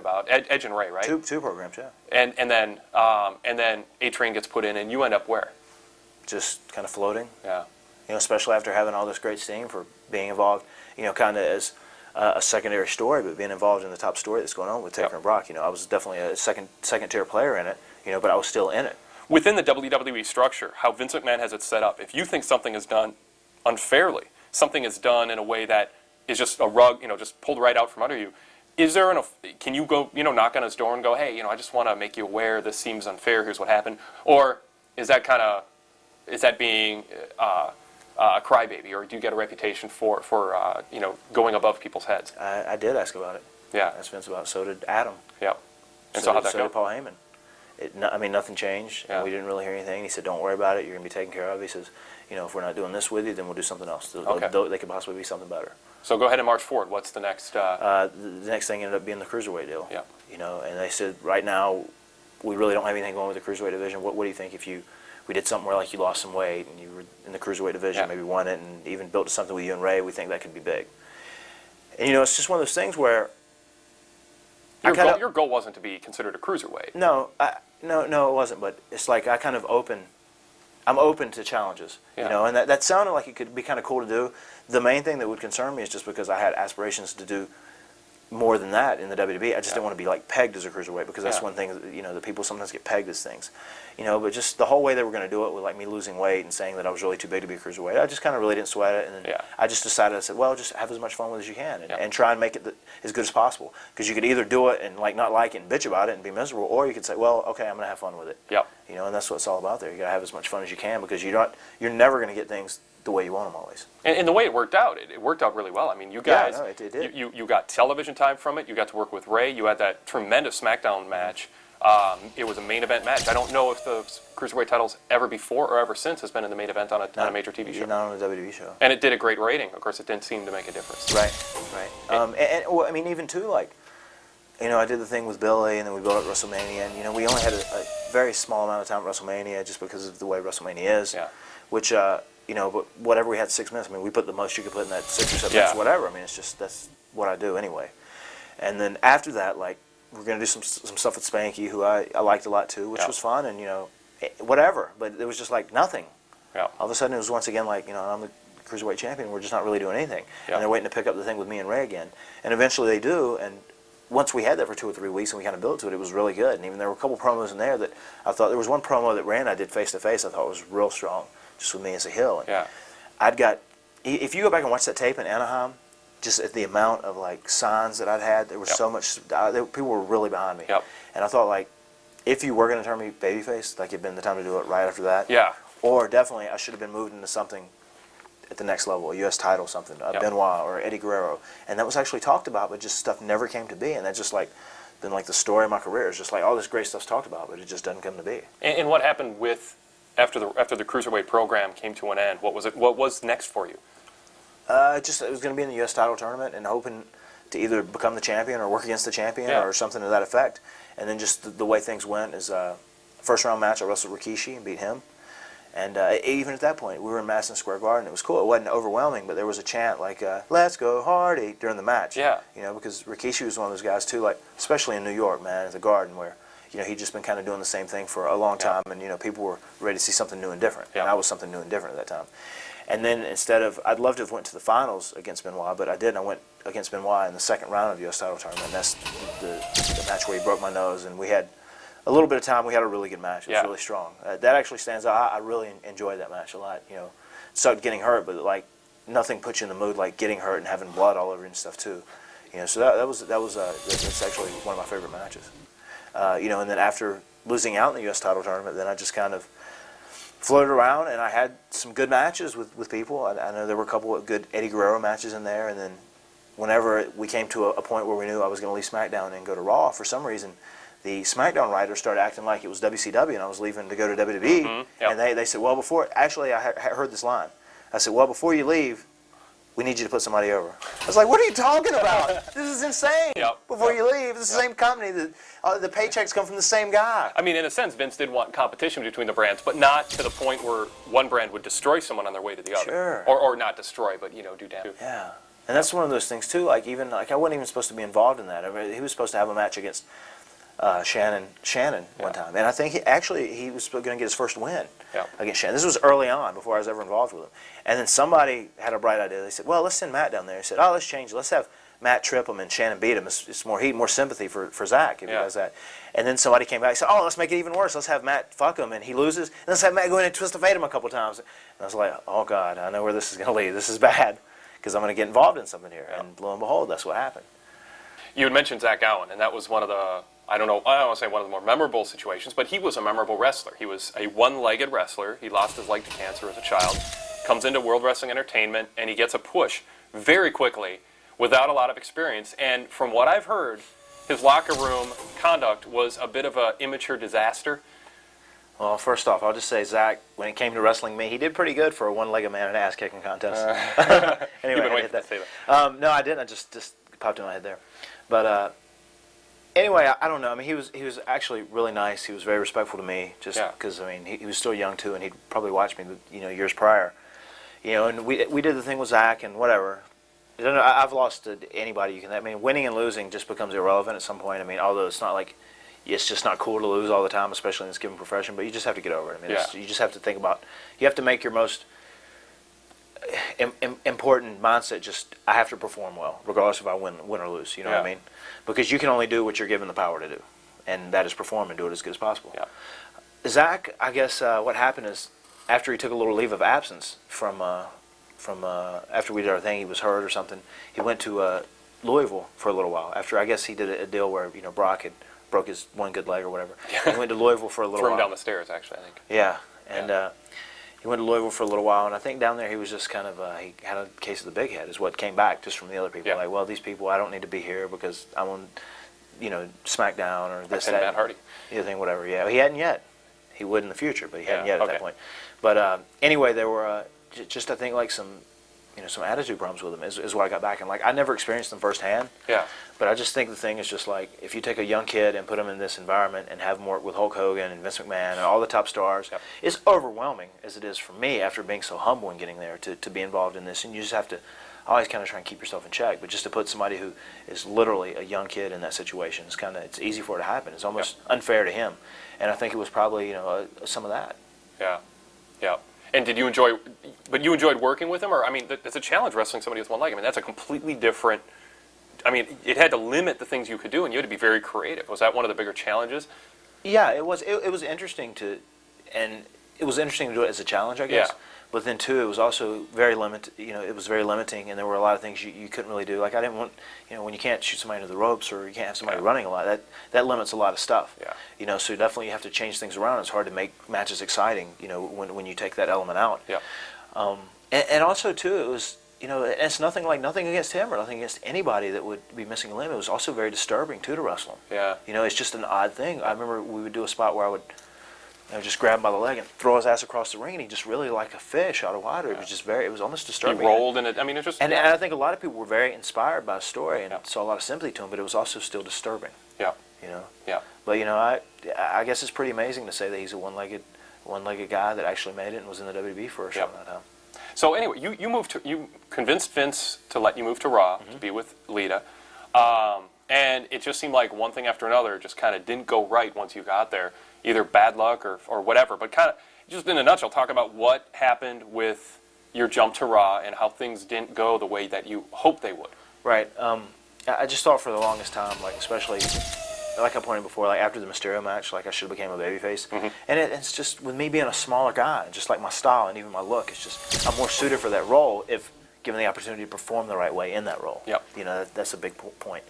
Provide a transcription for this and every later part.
about. Edge and Ray, right? Two programs, yeah. And then A-Train gets put in, and you end up where? Just kind of floating. Yeah. You know, especially after having all this great steam for being involved, you know, kind of as a secondary story, but being involved in the top story that's going on with Taker and Brock. You know, I was definitely a second-tier player in it, you know, but I was still in it. Within the WWE structure, how Vince McMahon has it set up, if you think something is done unfairly, something is done in a way that is just a rug, you know, just pulled right out from under you, is there can you go, you know, knock on his door and go, hey, you know, I just want to make you aware this seems unfair, here's what happened? Or is that being a crybaby, or do you get a reputation for you know, going above people's heads? I did ask about it. Yeah. Asked Vince about it. So did Adam. Yeah. And so how'd that go? So did Paul Heyman. I mean, nothing changed. Yeah. We didn't really hear anything. He said, don't worry about it. You're going to be taken care of. He says, you know, if we're not doing this with you, then we'll do something else. They could possibly be something better. So go ahead and march forward. What's the next? The next thing ended up being the Cruiserweight deal. Yeah. You know, and they said, right now, we really don't have anything going with the Cruiserweight division. What do you think if we did something where, like, you lost some weight and you were in the Cruiserweight division, maybe won it, and even built something with you and Ray? We think that could be big. And, you know, it's just one of those things where your goal wasn't to be considered a cruiserweight. No, no, it wasn't. But it's like I'm open to challenges, you know, and that sounded like it could be kind of cool to do. The main thing that would concern me is just because I had aspirations to do more than that in the WWE. I just didn't want to be like pegged as a cruiserweight, because that's one thing that, you know, the people sometimes get pegged as things, you know. But just the whole way they were going to do it with, like, me losing weight and saying that I was really too big to be a cruiserweight, I just kind of really didn't sweat it, and then I just decided, I said, well, just have as much fun with it as you can, and try and make it as good as possible, because you could either do it and, like, not like it and bitch about it and be miserable, or you could say, well, okay, I'm going to have fun with it. You know, and that's what it's all about there. You got to have as much fun as you can, because you're never going to get things the way you want them always. And the way it worked out, it worked out really well. I mean, you guys, it did. You got television time from it. You got to work with Ray. You had that tremendous SmackDown match. It was a main event match. I don't know if the Cruiserweight titles ever before or ever since has been in the main event on a major TV show. Not on a WWE show. And it did a great rating. Of course, it didn't seem to make a difference. Right. Well, I mean, even too, like, you know, I did the thing with Billy, and then we built up WrestleMania, and, you know, we only had a very small amount of time at WrestleMania just because of the way WrestleMania is. Which, you know, but whatever we had, 6 minutes. I mean, we put the most you could put in that 6 or 7 minutes, whatever. I mean, it's just, that's what I do anyway. And then after that, like, we're going to do some stuff with Spanky, who I liked a lot too, which was fun, and, you know, whatever. But it was just like nothing. All of a sudden, it was once again like, you know, I'm the Cruiserweight champion. We're just not really doing anything. And they're waiting to pick up the thing with me and Ray again. And eventually they do, and once we had that for 2 or 3 weeks and we kind of built to it, it was really good. And even there were a couple promos in there that I thought, there was one promo that Ray and I did face-to-face I thought was real strong, just with me as a heel. And I'd got, if you go back and watch that tape in Anaheim, just at the amount of, like, signs that I'd had, there was so much, people were really behind me. And I thought, like, if you were going to turn me babyface, like, it'd been the time to do it right after that. Or definitely I should have been moved into something at the next level, a U.S. title, something, Benoit or Eddie Guerrero. And that was actually talked about, but just stuff never came to be. And that's just, like, been, like, the story of my career. It's just, like, all this great stuff's talked about, but it just doesn't come to be. And what happened with, after the Cruiserweight program came to an end, what was next for you? It was going to be in the U.S. title tournament, and hoping to either become the champion or work against the champion or something to that effect. And then just the way things went is first round match, I wrestled Rikishi and beat him. And even at that point, we were in Madison Square Garden. It was cool. It wasn't overwhelming, but there was a chant like, let's go Hardy, during the match. You know, because Rikishi was one of those guys too, like, especially in New York, man, at the Garden, where, you know, he'd just been kind of doing the same thing for a long time, and, you know, people were ready to see something new and different. And I was something new and different at that time. And then instead of, I'd love to have went to the finals against Benoit, but I didn't. I went against Benoit in the second round of the U.S. title tournament. And that's the match where he broke my nose, and we had a little bit of time. We had a really good match. It was really strong. That actually stands out. I really enjoyed that match a lot. You know, it sucked getting hurt, but, like, nothing puts you in the mood like getting hurt and having blood all over you and stuff too. You know, so that's actually one of my favorite matches. You know, and then after losing out in the U.S. title tournament, then I just kind of floated around, and I had some good matches with people. I know there were a couple of good Eddie Guerrero matches in there, and then whenever we came to a point where we knew I was going to leave SmackDown and go to Raw, for some reason, the SmackDown writers started acting like it was WCW and I was leaving to go to WWE, and they said, well, actually I heard this line. I said, well, before you leave, we need you to put somebody over. I was like, what are you talking about? This is insane. Before you leave, it's the same company. The paychecks come from the same guy. I mean, in a sense, Vince did want competition between the brands, but not to the point where one brand would destroy someone on their way to the other. Or not destroy, but, you know, do damage. And that's one of those things too. Like even like I wasn't even supposed to be involved in that. I mean, he was supposed to have a match against Shannon one time, and I think he was going to get his first win against Shannon. This was early on before I was ever involved with him. And then somebody had a bright idea. They said, "Well, let's send Matt down there." He said, "Oh, let's change it. Let's have Matt trip him and Shannon beat him. It's more heat, more sympathy for Zach if he does that." And then somebody came back and said, "Oh, let's make it even worse. Let's have Matt fuck him and he loses. And let's have Matt go in and twist the fate him a couple times." And I was like, "Oh God, I know where this is going to lead. This is bad because I'm going to get involved in something here." And lo and behold, that's what happened. You had mentioned Zach Gowen, and that was one of the, I don't want to say one of the more memorable situations, but he was a memorable wrestler. He was a one-legged wrestler. He lost his leg to cancer as a child, comes into World Wrestling Entertainment, and he gets a push very quickly without a lot of experience. And from what I've heard, his locker room conduct was a bit of an immature disaster. Well, first off, I'll just say Zach, when it came to wrestling me, he did pretty good for a one-legged man in an ass-kicking contest. Anyway, You've been waiting to say that. No, I didn't. I just popped in my head there. But anyway, I don't know. I mean, he was actually really nice. He was very respectful to me, just because I mean he was still young too, and he'd probably watched me, years prior. And we did the thing with Zach and whatever. I don't know, I've lost to anybody you can. I mean, winning and losing just becomes irrelevant at some point. I mean, although it's not like it's just not cool to lose all the time, especially in this given profession. But you just have to get over it. I mean, you just have to think about. You have to make your most important mindset. Just I have to perform well, regardless if I win or lose. You know what I mean? Because you can only do what you're given the power to do, and that is perform and do it as good as possible. Yeah. Zach, I guess what happened is after he took a little leave of absence from after we did our thing, he was hurt or something. He went to Louisville for a little while. After I guess he did a deal where Brock had broke his one good leg or whatever. He went to Louisville for a little while. Threw him down the stairs, actually, I think. Yeah, and he went to Louisville for a little while, and I think down there he was just kind of he had a case of the big head, is what came back just from the other people. Like, well, these people, I don't need to be here because I'm on, SmackDown or this, and that. Matt Hardy. The thing, whatever. Yeah, he hadn't yet. He would in the future, but he hadn't yet at that point. But anyway, there were just I think like some attitude problems with him is what I got back. And like I never experienced them firsthand. Yeah. But I just think the thing is just like if you take a young kid and put him in this environment and have him work with Hulk Hogan and Vince McMahon and all the top stars, it's overwhelming as it is for me after being so humble and getting there to be involved in this. And you just have to always kind of try and keep yourself in check. But just to put somebody who is literally a young kid in that situation, it's easy for it to happen. It's almost unfair to him. And I think it was probably some of that. Yeah. Yeah. And did you enjoy? But you enjoyed working with him, or I mean, it's a challenge wrestling somebody with one leg. I mean, that's a completely different. I mean, it had to limit the things you could do, and you had to be very creative. Was that one of the bigger challenges? Yeah, it was. It was interesting to do it as a challenge, I guess. Yeah. But then too, it was also very limited. It was very limiting, and there were a lot of things you couldn't really do. Like I didn't want, when you can't shoot somebody into the ropes or you can't have somebody running a lot, that limits a lot of stuff. Yeah. So definitely you have to change things around. It's hard to make matches exciting. When you take that element out. Yeah. And also too, it was. It's nothing against him or nothing against anybody that would be missing a limb. It was also very disturbing too to wrestle him. Yeah. It's just an odd thing. I remember we would do a spot where I would. Just grab him by the leg and throw his ass across the ring, and he just really like a fish out of water. It was just it was almost disturbing. He rolled in it. I mean, it just. And I think a lot of people were very inspired by the story and saw a lot of sympathy to him, but it was also still disturbing. Yeah. Yeah. But I guess it's pretty amazing to say that he's a one-legged guy that actually made it and was in the WWE for a short amount of time. So anyway, you convinced Vince to let you move to Raw to be with Lita, and it just seemed like one thing after another just kind of didn't go right once you got there. Either bad luck or whatever, but kind of just in a nutshell, talk about what happened with your jump to Raw and how things didn't go the way that you hoped they would. Right. I just thought for the longest time, like especially, like I pointed before, like after the Mysterio match, like I should have became a babyface. And it's just with me being a smaller guy, and just like my style and even my look, it's just I'm more suited for that role if given the opportunity to perform the right way in that role. Yep. That's a big point.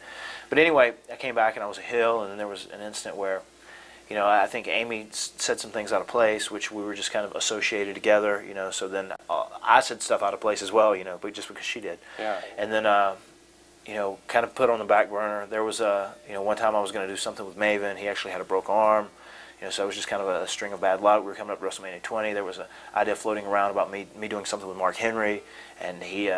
But anyway, I came back and I was a heel, and then there was an instant where. I think Amy said some things out of place, which we were just kind of associated together, so then I said stuff out of place as well, but just because she did. Yeah. And then, kind of put on the back burner. There was one time I was going to do something with Maven. He actually had a broke arm, so it was just kind of a string of bad luck. We were coming up to WrestleMania 20. There was an idea floating around about me doing something with Mark Henry, and he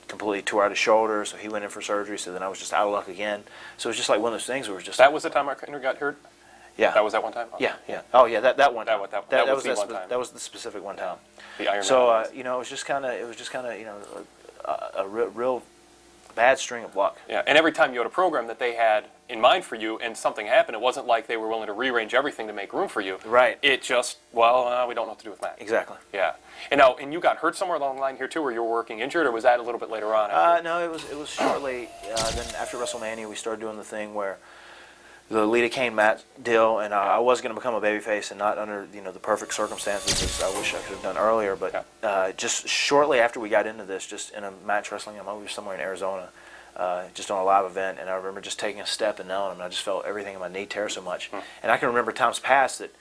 completely tore out his shoulder, so he went in for surgery, so then I was just out of luck again. So it was just like one of those things where it was just... That was the time Mark Henry got hurt? Yeah. That was that one time? Oh. Yeah, yeah. Oh, yeah, that one time. That was the one time. That was the specific one time. The Iron Man. So, it was just kind of, a real bad string of luck. Yeah, and every time you had a program that they had in mind for you and something happened, it wasn't like they were willing to rearrange everything to make room for you. Right. It just, well, we don't know what to do with Matt. Exactly. Yeah. And you got hurt somewhere along the line here too, where you were working injured, or was that a little bit later on? No, it was shortly. Then after WrestleMania, we started doing the thing where the Lita Kane Matt deal, and I was going to become a babyface, and not under the perfect circumstances as I wish I could have done earlier. But just shortly after we got into this, just in a match wrestling, we were somewhere in Arizona, just on a live event, and I remember just taking a step and knowing him, and I just felt everything in my knee tear so much. And I can remember times past that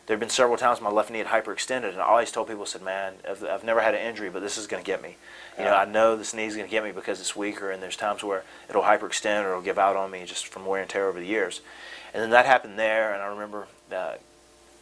there have been several times my left knee had hyperextended, and I always told people, I said, man, I've never had an injury, but this is going to get me. I know this knee is going to get me because it's weaker, and there's times where it'll hyperextend or it'll give out on me just from wear and tear over the years. And then that happened there, and I remember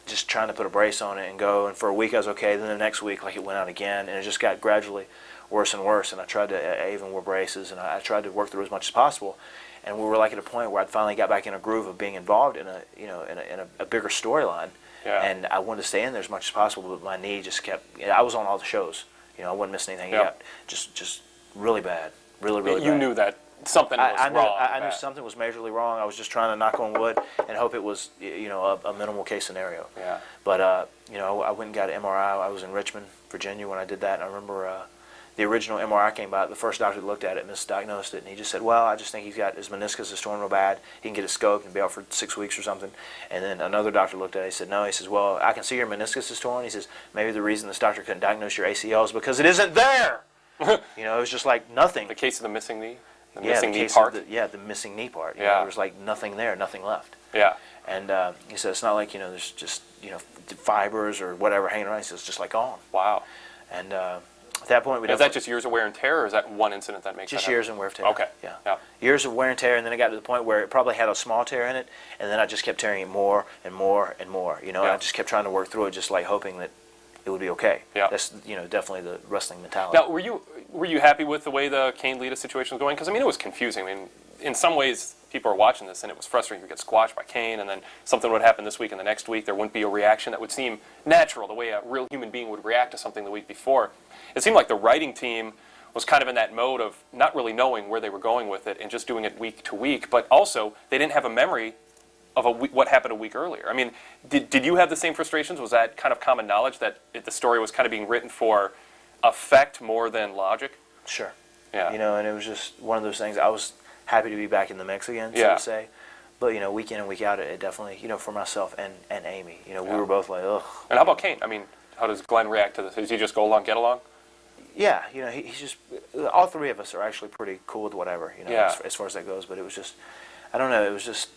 just trying to put a brace on it and go, and for a week I was okay, then the next week it went out again, and it just got gradually worse and worse, and I tried to, I even wore braces, and I tried to work through as much as possible. And we were at a point where I'd finally got back in a groove of being involved in a bigger storyline. Yeah. And I wanted to stay in there as much as possible, but my knee just kept. I was on all the shows. I wouldn't miss anything. Yeah. Just really bad, really bad. You knew that something was wrong. I knew something was majorly wrong. I was just trying to knock on wood and hope it was a minimal case scenario. Yeah. But I went and got an MRI. I was in Richmond, Virginia when I did that, and I remember the original MRI came by. The first doctor that looked at it misdiagnosed it, and he just said, well, I just think he's got his meniscus is torn real bad. He can get it scoped and be out for 6 weeks or something. And then another doctor looked at it. He said, no. He says, well, I can see your meniscus is torn. He says, maybe the reason this doctor couldn't diagnose your ACL is because it isn't there. It was just like nothing. The case of the missing knee? The Yeah, missing the knee case part? of the missing knee part. Yeah. There was nothing there, nothing left. Yeah. And he said, it's not like, there's just, fibers or whatever hanging around. He says, it's just gone. Wow. And at that point, Is that just years of wear and tear, or is that one incident that makes just that years of wear and tear? Okay. Yeah. Years of wear and tear, and then it got to the point where it probably had a small tear in it, and then I just kept tearing it more and more and more. And I just kept trying to work through it, just hoping that it would be okay. Yeah. That's definitely the wrestling mentality. Now, were you happy with the way the Kane Lita situation was going? Because it was confusing. In some ways, people are watching this, and it was frustrating to get squashed by Kane, and then something would happen this week, and the next week there wouldn't be a reaction that would seem natural, the way a real human being would react to something the week before. It seemed like the writing team was kind of in that mode of not really knowing where they were going with it and just doing it week to week, but also they didn't have a memory of what happened a week earlier. Did you have the same frustrations? Was that kind of common knowledge that the story was kind of being written for effect more than logic? Sure. Yeah. And it was just one of those things. I was happy to be back in the mix again, so to say. But, week in and week out, it definitely, for myself and Amy, we were both like, ugh. And how about Kane? How does Glenn react to this? Does he just go along, get along? Yeah, he's just, all three of us are actually pretty cool with whatever, as far as that goes. But it was just, I don't know, it was just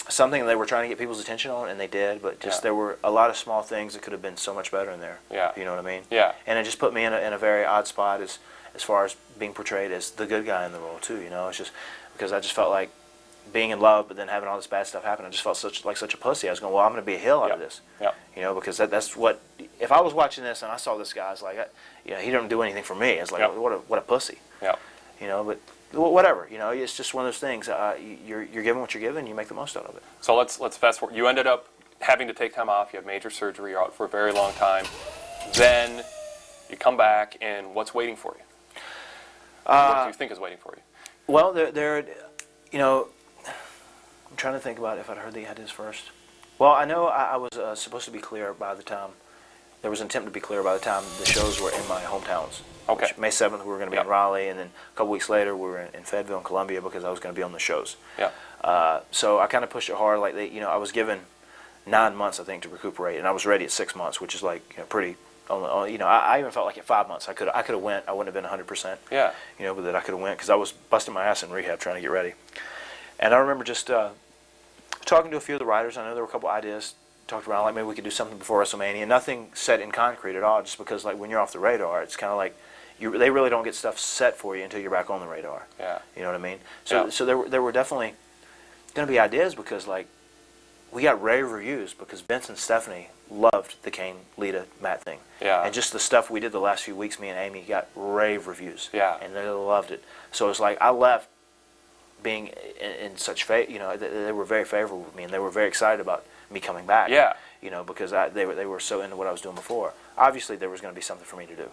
something they were trying to get people's attention on, and they did. But just there were a lot of small things that could have been so much better in there. Yeah. You know what I mean? Yeah. And it just put me in a very odd spot as far as being portrayed as the good guy in the role too. It's just because I just felt like being in love, but then having all this bad stuff happen. I just felt such a pussy. I was going, well, I'm going to be a heel out of this. Yeah. Because that's what. If I was watching this and I saw this guy, I was like, he didn't do anything for me. It's like, what a pussy. Yeah. But whatever. It's just one of those things. You're given what you're given. You make the most out of it. So let's fast forward. You ended up having to take time off. You had major surgery. You're out for a very long time. Then you come back, and what's waiting for you? What do you think is waiting for you? Well, I'm trying to think about if I'd heard the ideas first. Well, I know I was supposed to be clear by the time. There was an attempt to be clear by the time the shows were in my hometowns. Okay. May 7th, we were going to be in Raleigh, and then a couple weeks later, we were in Fayetteville and Columbia because I was going to be on the shows. Yeah. So I kind of pushed it hard. I was given 9 months, I think, to recuperate, and I was ready at 6 months, which is pretty. I even felt like at 5 months I could have went. I wouldn't have been 100%. Yeah. But that I could have went because I was busting my ass in rehab trying to get ready. And I remember just talking to a few of the writers. I know there were a couple ideas talked around, maybe we could do something before WrestleMania. Nothing set in concrete at all, just because when you're off the radar, it's kind of like they really don't get stuff set for you until you're back on the radar. Yeah. You know what I mean? So there were definitely going to be ideas because we got rave reviews because Vince and Stephanie loved the Kane Lita Matt thing. Yeah. And just the stuff we did the last few weeks, me and Amy got rave reviews. Yeah. And they loved it. So it's I left being in such they were very favorable with me, and they were very excited about me coming back. Yeah. Because they were so into what I was doing before. Obviously, there was going to be something for me to do.